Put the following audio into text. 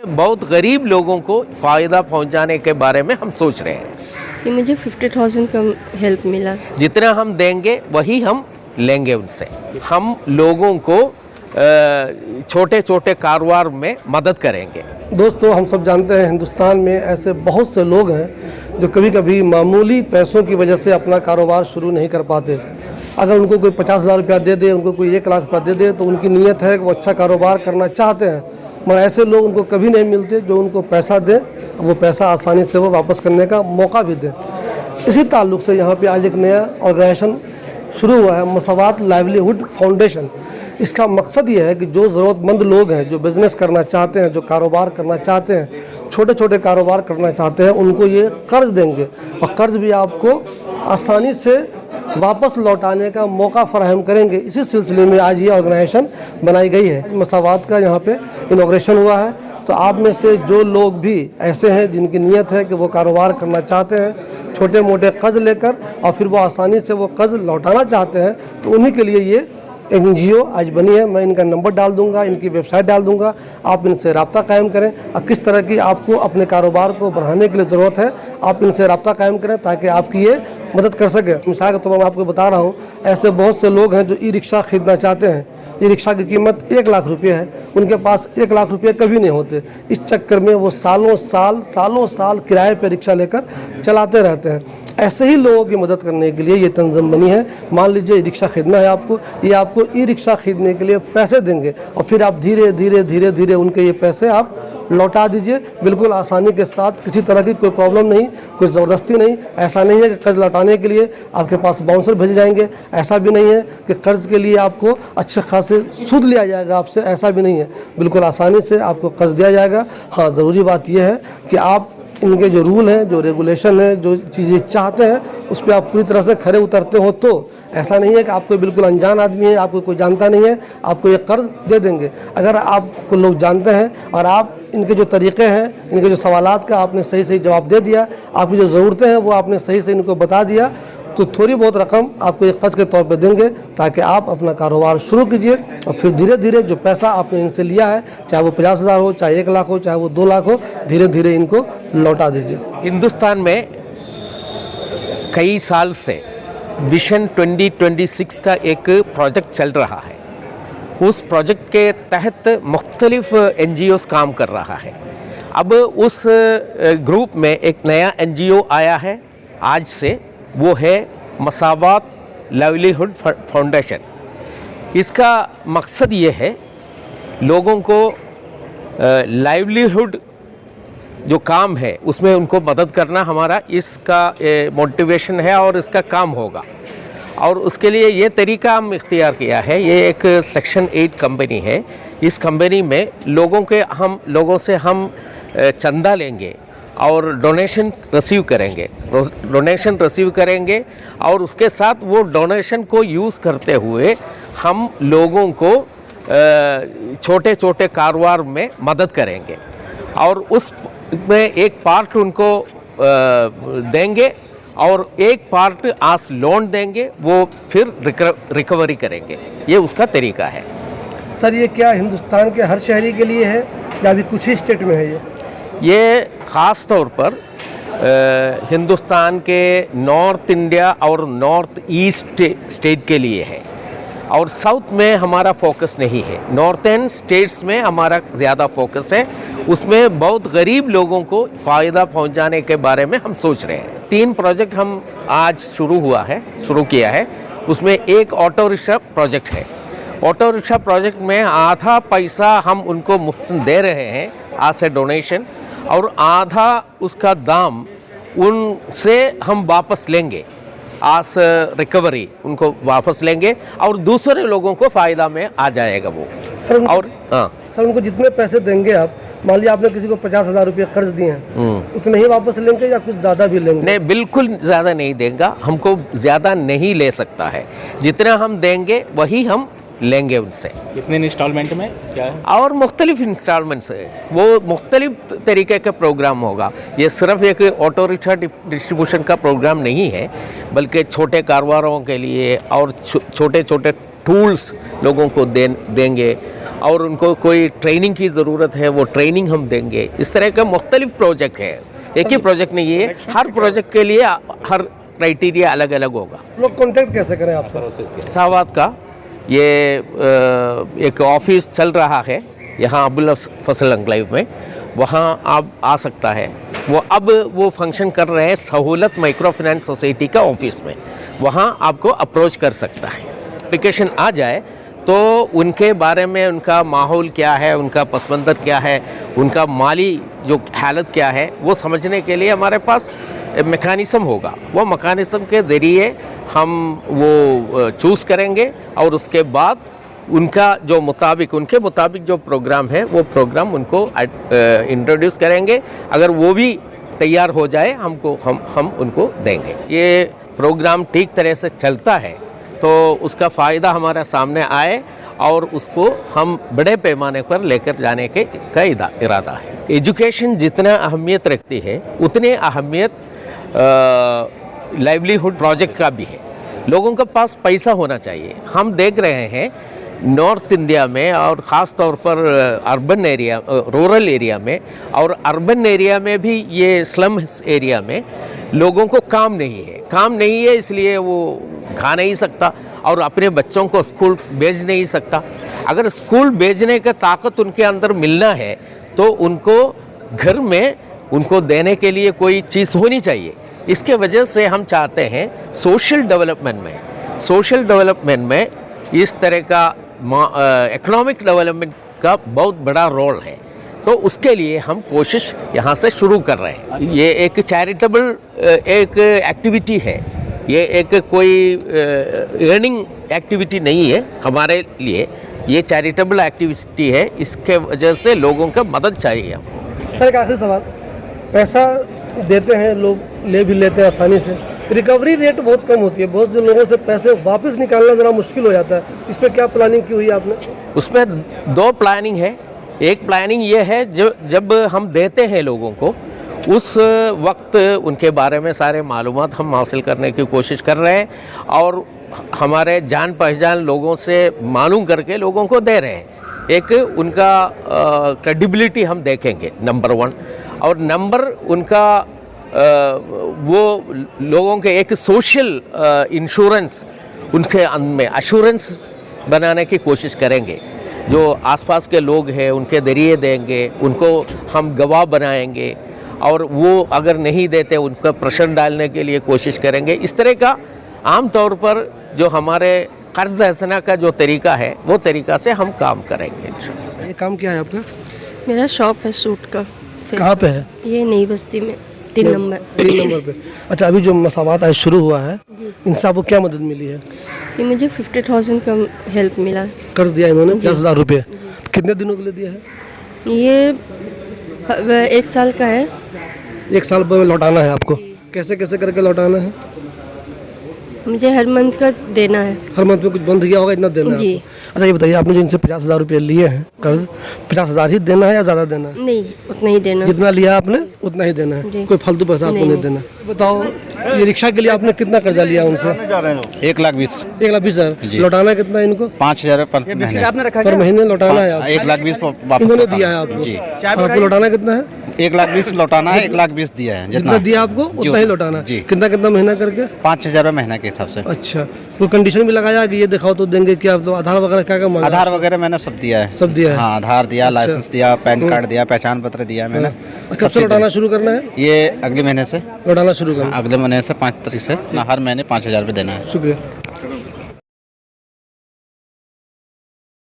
बहुत गरीब लोगों को फ़ायदा पहुंचाने के बारे में हम सोच रहे हैं। ये मुझे 50,000 का हेल्प मिला। जितना हम देंगे वही हम लेंगे उनसे। हम लोगों को छोटे छोटे कारोबार में मदद करेंगे। दोस्तों, हम सब जानते हैं हिंदुस्तान में ऐसे बहुत से लोग हैं जो कभी कभी मामूली पैसों की वजह से अपना कारोबार शुरू नहीं कर पाते। अगर उनको कोई 50,000 रुपया दे दे, उनको कोई 1 लाख रुपया दे दे, तो उनकी नीयत है कि वो अच्छा कारोबार करना चाहते हैं, मगर ऐसे लोग उनको कभी नहीं मिलते जो उनको पैसा दें, वो पैसा आसानी से वो वापस करने का मौका भी दें। इसी ताल्लुक़ से यहाँ पे आज एक नया ऑर्गेनाइजेशन शुरू हुआ है, मसावात लाइवलीहुड फाउंडेशन। इसका मकसद ये है कि जो ज़रूरतमंद लोग हैं, जो बिज़नेस करना चाहते हैं, जो कारोबार करना चाहते हैं, छोटे छोटे कारोबार करना चाहते हैं, उनको ये कर्ज देंगे और कर्ज भी आपको आसानी से वापस लौटाने का मौका फराहम करेंगे। इसी सिलसिले में आज ये ऑर्गेनाइजेशन बनाई गई है। मसावात का यहाँ पे इनॉग्रेशन हुआ है। तो आप में से जो लोग भी ऐसे हैं जिनकी नीयत है कि वो कारोबार करना चाहते हैं छोटे मोटे कर्ज लेकर और फिर वो आसानी से वो कर्ज लौटाना चाहते हैं, तो उन्हीं के लिए ये NGO आज बनी है। मैं इनका नंबर डाल दूंगा, इनकी वेबसाइट डाल दूंगा, आप इनसे रब्ता कायम करें और किस तरह की आपको अपने कारोबार को बढ़ाने के लिए ज़रूरत है, आप इनसे रब्ता कायम करें ताकि आपकी ये मदद कर सके। मिसाल के तौर पर मैं आपको बता रहा हूँ, ऐसे बहुत से लोग हैं जो ई-रिक्शा ख़रीदना चाहते हैं। ई-रिक्शा की कीमत 1 लाख रुपये है, उनके पास 1 लाख रुपये कभी नहीं होते। इस चक्कर में वो सालों साल किराए पर रिक्शा लेकर चलाते रहते हैं। ऐसे ही लोगों की मदद करने के लिए ये तंज़ीम बनी है। मान लीजिए ई-रिक्शा ख़रीदना है आपको, ये आपको ई-रिक्शा ख़रीदने के लिए पैसे देंगे और फिर आप धीरे धीरे उनके ये पैसे आप लौटा दीजिए, बिल्कुल आसानी के साथ। किसी तरह की कोई प्रॉब्लम नहीं, कोई ज़बरदस्ती नहीं। ऐसा नहीं है कि कर्ज़ लौटाने के लिए आपके पास बाउंसर भेजे जाएंगे, ऐसा भी नहीं है कि कर्ज़ के लिए आपको अच्छे खासे सूद लिया जाएगा आपसे, ऐसा भी नहीं है। बिल्कुल आसानी से आपको कर्ज़ दिया जाएगा। हाँ, ज़रूरी बात यह है कि आप इनके जो रूल हैं, जो रेगुलेशन है, जो चीज़ें चाहते हैं, उस पर आप पूरी तरह से खरे उतरते हो। तो ऐसा नहीं है कि आपको बिल्कुल अनजान आदमी है, आपको कोई जानता नहीं है, आपको ये कर्ज दे देंगे। अगर आपको लोग जानते हैं और आप इनके जो तरीक़े हैं, इनके जो सवालात का आपने सही जवाब दे दिया, आपकी जो ज़रूरतें हैं वो आपने सही से इनको बता दिया, तो थोड़ी बहुत रकम आपको एक कर्ज के तौर पे देंगे ताकि आप अपना कारोबार शुरू कीजिए और फिर धीरे धीरे जो पैसा आपने इनसे लिया है, चाहे वो 50,000 हो, चाहे 1 लाख हो, चाहे वो 2 लाख हो, धीरे धीरे इनको लौटा दीजिए। हिंदुस्तान में कई साल से विजन 2026 का एक प्रोजेक्ट चल रहा है। उस प्रोजेक्ट के तहत मुख्तलिफ NGOs काम कर रहा है। अब उस ग्रुप में एक नया NGO आया है आज से, वो है मसावात लाइवलीहुड फाउंडेशन। इसका मकसद ये है लोगों को लाइवलीहुड जो काम है उसमें उनको मदद करना, हमारा इसका मोटिवेशन है और इसका काम होगा। और उसके लिए ये तरीका हम इख्तियार किया है। ये एक सेक्शन 8 कंपनी है। इस कंपनी में लोगों से हम चंदा लेंगे और डोनेशन रिसीव करेंगे और उसके साथ वो डोनेशन को यूज़ करते हुए हम लोगों को छोटे छोटे कारोबार में मदद करेंगे और उसमें एक पार्ट उनको देंगे और एक पार्ट आज लोन देंगे, वो फिर रिकवरी करेंगे। ये उसका तरीका है। सर, ये क्या हिंदुस्तान के हर शहरी के लिए है या अभी कुछ ही स्टेट में है? ये ख़ास तौर पर हिंदुस्तान के नॉर्थ इंडिया और नॉर्थ ईस्ट स्टेट के लिए है और साउथ में हमारा फोकस नहीं है। नॉर्थर्न स्टेट्स में हमारा ज़्यादा फोकस है। उसमें बहुत गरीब लोगों को फ़ायदा पहुंचाने के बारे में हम सोच रहे हैं। 3 प्रोजेक्ट हम आज शुरू किया है। उसमें एक ऑटो रिक्शा प्रोजेक्ट है। ऑटो रिक्शा प्रोजेक्ट में आधा पैसा हम उनको मुफ्त दे रहे हैं आज से डोनेशन, और आधा उसका दाम उनसे हम वापस लेंगे, आज रिकवरी उनको वापस लेंगे और दूसरे लोगों को फ़ायदा में आ जाएगा वो। सर, और हाँ सर, उनको जितने पैसे देंगे आप, मान लिया आपने किसी को 50,000 रुपये कर्ज दिए हैं, उतने ही वापस लेंगे या कुछ ज़्यादा भी लेंगे? नहीं, बिल्कुल ज़्यादा नहीं देगा। हमको ज़्यादा नहीं ले सकता है। जितना हम देंगे वही हम लेंगे उनसे। कितने इंस्टॉलमेंट में क्या है? और मुख्तलिफ इंस्टॉलमेंट्स है, वो मुख्तलिफ तरीके का प्रोग्राम होगा। ये सिर्फ एक ऑटो रिक्शा डिस्ट्रीब्यूशन का प्रोग्राम नहीं है, बल्कि छोटे कारोबारों के लिए और छोटे छोटे टूल्स लोगों को देंगे और उनको कोई ट्रेनिंग की ज़रूरत है वो ट्रेनिंग हम देंगे। इस तरह का मुख्तलिफ प्रोजेक्ट है, एक ही प्रोजेक्ट नहीं है, हर प्रोजेक्ट के लिए हर क्राइटेरिया अलग अलग होगा। लोग कॉन्टेक्ट कैसे करें आपसे? सावात का ये एक ऑफिस चल रहा है यहाँ अबुल फजल एन्क्लेव में, वहाँ आप आ सकता है। वो फंक्शन कर रहे हैं सहूलत माइक्रो फाइनेंस सोसाइटी का ऑफिस में, वहाँ आपको अप्रोच कर सकता है। एप्लीकेशन आ जाए तो उनके बारे में, उनका माहौल क्या है, उनका पस मंज़र क्या है, उनका माली जो हालत क्या है, वो समझने के लिए हमारे पास मैकेनिज़्म होगा। वो मैकेनिज़्म के ज़रिए हम वो चूज़ करेंगे और उसके बाद उनका जो उनके मुताबिक जो प्रोग्राम है वो प्रोग्राम उनको इंट्रोड्यूस करेंगे। अगर वो भी तैयार हो जाए हम उनको देंगे। ये प्रोग्राम ठीक तरह से चलता है तो उसका फ़ायदा हमारे सामने आए और उसको हम बड़े पैमाने पर लेकर जाने का इरादा है। एजुकेशन जितना अहमियत रखती है उतनी अहमियत लाइवलीहुड प्रोजेक्ट का भी है। लोगों के पास पैसा होना चाहिए। हम देख रहे हैं नॉर्थ इंडिया में और ख़ास तौर पर अर्बन एरिया, रूरल एरिया में और अर्बन एरिया में भी, ये स्लम एरिया में लोगों को काम नहीं है, इसलिए वो खा नहीं सकता और अपने बच्चों को स्कूल भेज नहीं सकता। अगर स्कूल भेजने का ताकत उनके अंदर मिलना है तो उनको घर में उनको देने के लिए कोई चीज़ होनी चाहिए। इसके वजह से हम चाहते हैं सोशल डेवलपमेंट में इस तरह का इकोनॉमिक डेवलपमेंट का बहुत बड़ा रोल है। तो उसके लिए हम कोशिश यहाँ से शुरू कर रहे हैं। ये एक चैरिटेबल एक एक्टिविटी है, ये एक कोई अर्निंग एक्टिविटी नहीं है हमारे लिए, ये चैरिटेबल एक्टिविटी है। इसके वजह से लोगों का मदद चाहिए हमको। सर एक आखिरी सवाल, पैसा देते हैं लोग, ले भी लेते हैं आसानी से, रिकवरी रेट बहुत कम होती है, बहुत से लोगों से पैसे वापस निकालना ज़रा मुश्किल हो जाता है। इस पर क्या प्लानिंग की हुई है आपने? उसमें दो प्लानिंग है। एक प्लानिंग ये है जब हम देते हैं लोगों को उस वक्त उनके बारे में सारे मालूमात हम हासिल करने की कोशिश कर रहे हैं और हमारे जान पहचान लोगों से मालूम करके लोगों को दे रहे हैं। एक उनका क्रेडिबिलिटी हम देखेंगे नंबर 1, और नंबर उनका वो लोगों के एक सोशल इंश्योरेंस उनके में अश्योरेंस बनाने की कोशिश करेंगे। जो आसपास के लोग हैं उनके ज़रिए देंगे, उनको हम गवाह बनाएंगे और वो अगर नहीं देते उनका प्रेशर डालने के लिए कोशिश करेंगे। इस तरह का आम तौर पर जो हमारे कर्ज हसना का जो तरीका है वो तरीका से हम काम करेंगे। ये काम क्या है आपका? मेरा शॉप है सूट का। कहाँ पे है? ये नई बस्ती में 3 नंबर। 3 नंबर पे। अच्छा, अभी जो मसावात आज शुरू हुआ है, इनसे आपको क्या मदद मिली है? ये मुझे 50,000 का हेल्प मिला। कर्ज दिया इन्होंने 50,000 रुपये। कितने दिनों के लिए दिया है? ये 1 साल का है। 1 साल पर लौटाना है आपको? कैसे कैसे करके लौटाना है? मुझे हर मंथ का देना है। हर मंथ में कुछ बंद किया होगा, इतना देना है जी। आपको। अच्छा ये बताइए, आपने जो इनसे 50,000 रुपये लिए हैं कर्ज, 50,000 ही देना है या ज़्यादा देना है? नहीं, उतना ही देना। जितना लिया आपने उतना ही देना है, कोई फालतू पैसा आपको नहीं देना। बताओ, ये रिक्शा के लिए आपने कितना कर्जा लिया उनसे? 1,20,000। 1,20,000। लौटाना कितना है इनको? 5,000 पर महीने लौटाना है? 1,20,000 इन्होंने दिया है आपको? जी। और आपको लौटाना कितना है? 1,20,000 लौटाना है, 1,20,000 दिया है। जितना दिया आपको उतना ही लौटाना जी। है। कितना महीना करके? 5,000 महीना के हिसाब से। अच्छा, कोई कंडीशन भी लगाया कि ये दिखाओ तो देंगे क्या? तो आधार वगैरह क्या मांगा? आधार वगैरह मैंने सब दिया है। सब दिया है? हाँ, आधार दिया, लाइसेंस दिया, पैन कार्ड दिया, पहचान पत्र दिया मैंने। कब से लौटाना शुरू करना है? ये अगले महीने से लौटाना शुरू करना। अगले महीने से 5 तारीख से हर महीने 5,000 रुपये देना है। शुक्रिया।